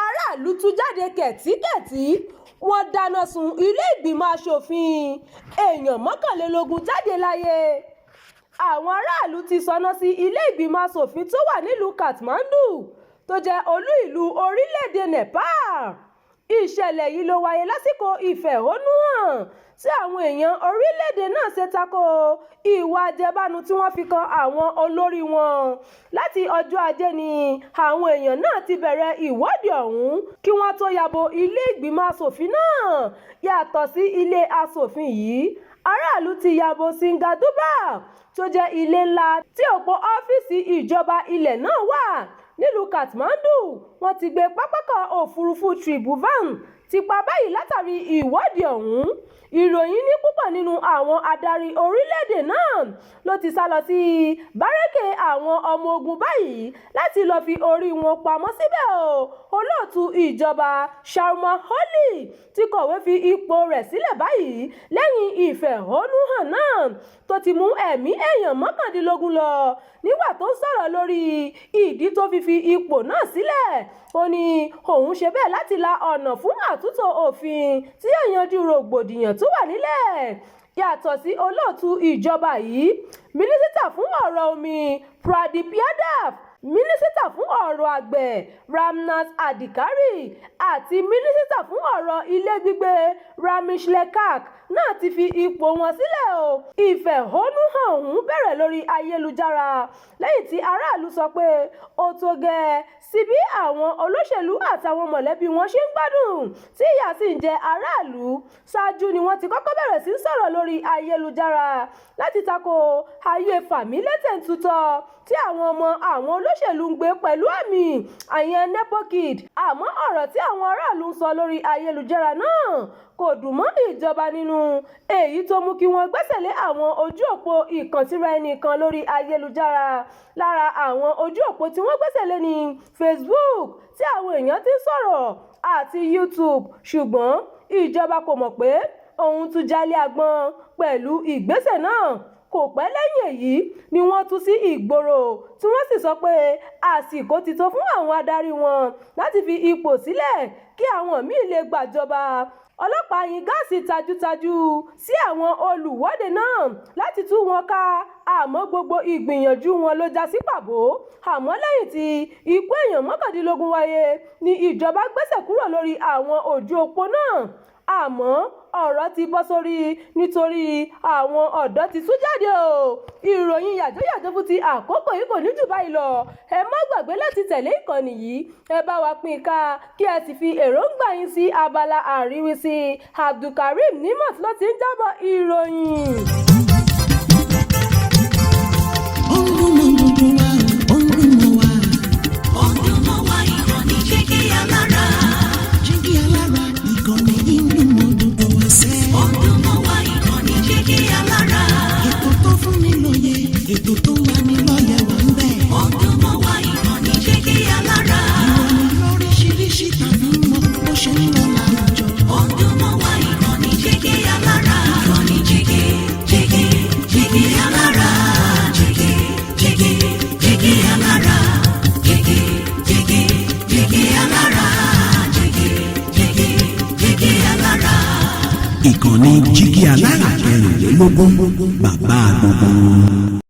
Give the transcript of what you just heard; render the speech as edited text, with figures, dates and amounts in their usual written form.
Àráàlú tú jáde kẹ̀tíkẹ̀tí wọ́n dáná sun ilé ìgbìmọ̀ asòfin èèyàn mọ́kànlélógún jáde láyé. Àwọn aráàlú ti sọná sí ilé ìgbìmọ̀ asòfin tó wà nílùú Kathmandu tó jẹ́ olú ìlú orílẹ̀-èdè Nepal. Ìṣẹ̀lẹ̀ yìí ló wáyé lásìkò ìfẹ̀hónúhàn tí àwọn èèyàn orílẹ̀-èdè náà ṣe tako ìwà àjẹbánu tí wọ́n fi kan àwọn olórí wọn. Láti ọjọ́ Ajé ni àwọn èèyàn náà ti bẹ̀rẹ̀ ìwọ́de ọ̀hún kí wọ́n tó yabo ilé ìgbìmọ̀ asòfin náà. Yàtọ̀ sí ilé asòfin yìí, aráàlú ti yabo Singaduba tó jẹ́ ilé ńlá tí òpó ọ́fíìsì ìjọba ilẹ̀ náà wà. Nílùú Kathmandu, wọ́n ti gbé pápákọ̀ òfurufú Tribhuvan ti pa báyìí látàrí ìwọ́de ọ̀hún. Ìròyìn ní púpọ̀ nínú àwọn adarí orílẹ̀-èdè náà ló ti sá lọ sí bárẹ́kè àwọn ọmọ ogun báyìí láti lọ́ọ́ fi orí wọn pamọ́ síbẹ̀ o. Olóòtú ìjọba Sharma Oli ti kọ̀wé fi ipò rẹ̀ sílẹ̀ báyìí lẹ́yìn ìfẹ̀hónúhàn náà tó ti mú ẹ̀mí èèyàn 19 lọ. Nígbà tó ń sọ̀rọ̀ lórí ìdí tó fi ipò náà sílẹ̀, ó ní òun ṣe bẹ́ẹ̀ láti la ọ̀nà fún àtúntò òfin tí yóò yanjú rògbòdìyàn tó wà nílẹ̀. Yàtọ̀ sí olóòtú ìjọba yìí, mínísítà fún ọ̀rọ̀ omi Pradip Yadav, mínísítà fún ọ̀rọ̀ àgbẹ̀ Ramnath Adhikari àti mínísítà fún ọ̀rọ̀ ilé gbígbé Ramesh Lekak náà ti fi ipò wọn sílẹ̀ o. Ìfẹ̀hónúhàn ọ̀hún bẹ̀rẹ̀ lórí ayélujára lẹ́yìn tí aráàlú sọ pé ó tó gẹ́ sí bí àwọn olóṣèlú àtàwọn mọ̀lẹ́bí wọn ṣe ń gbádùn tí ìyà sì ń jẹ aráàlú. Ṣáájú ni wọ́n ti kọ́kọ́ bẹ̀rẹ̀ sí sọ̀rọ̀ lórí ayélujára láti tako ayé fàmílétẹ̀ntutọ́ tí àwọn ọmọ àwọn olóṣèlú ń gbé pẹ̀lú àmì àyẹn nepo kid. Àmọ́ ọ̀rọ̀ tí àwọn aráàlú ń sọ lórí ayélujára náà kò dùn mọ́ ìjọba nínú, èyí tó mú kí wọ́n gbẹ́sẹ̀ lé àwọn ojú òpó ìkànsíra ẹni kan lórí ayélujára. Lára àwọn ojú òpó tí wọ́n gbẹ́sẹ̀ lé ní Facebook tí àwọn èèyàn ti ń sọ̀rọ̀ àti YouTube, ṣùgbọ́n ìjọba kò mọ̀ pé òun tún jálé agbọ́n pẹ̀lú ìgbésẹ̀ náà. Kò pẹ́ lẹ́yìn èyí ni wọ́n tú sí ìgboro tí wọ́n sì sọ pé àsìkò ti tó fún àwọn adarí wọn láti fi ipò sílẹ̀ kí àwọn míì lè gbàjọba. Ọlọ́pàá yìn gáàsì tajútajú sí àwọn olùwọ́de náà láti tú wọn ká, àmọ́ gbogbo ìgbìyànjú wọn ló já sí pàbó. Àmọ́ lẹ́yìn tí ikú èèyàn 19 wáyé ni ìjọba gbésẹ̀ kúrò lórí àwọn ojú òpó náà. Àmọ́ ọ̀rọ̀ ti bọ́ sórí nítorí àwọn ọ̀dọ́ ti tú jáde o. Ìròyìn yàjóyàjó fún ti àkókò yìí kò ní jù báyìí lọ. Ẹ má gbàgbé láti tẹ̀lé ìkànnì yìí, ẹ bá wa pín ká kí ẹ sì fi èròǹgbà yín sí abala àríwísí. Abdulkareem Nimot ló ti ń jábọ̀ ìròyìn. Ètò tó wà ní lọ́yẹ̀ wà ń bẹ̀. Ọdún mọ́ wá ìkànnì Jígí Alára. Ìròyìn lóríṣiríṣi tàbí mọ́ bó ṣe ń lọ láwùjọ. Ọdún mọ́ wá ìkànnì Jígí Alára. Ìkànnì Jígí Alára. Jígí Alára. Jígí Alára. Jígí Alára. Ìkànnì Jígí Alára 24 bàbá gbogbo.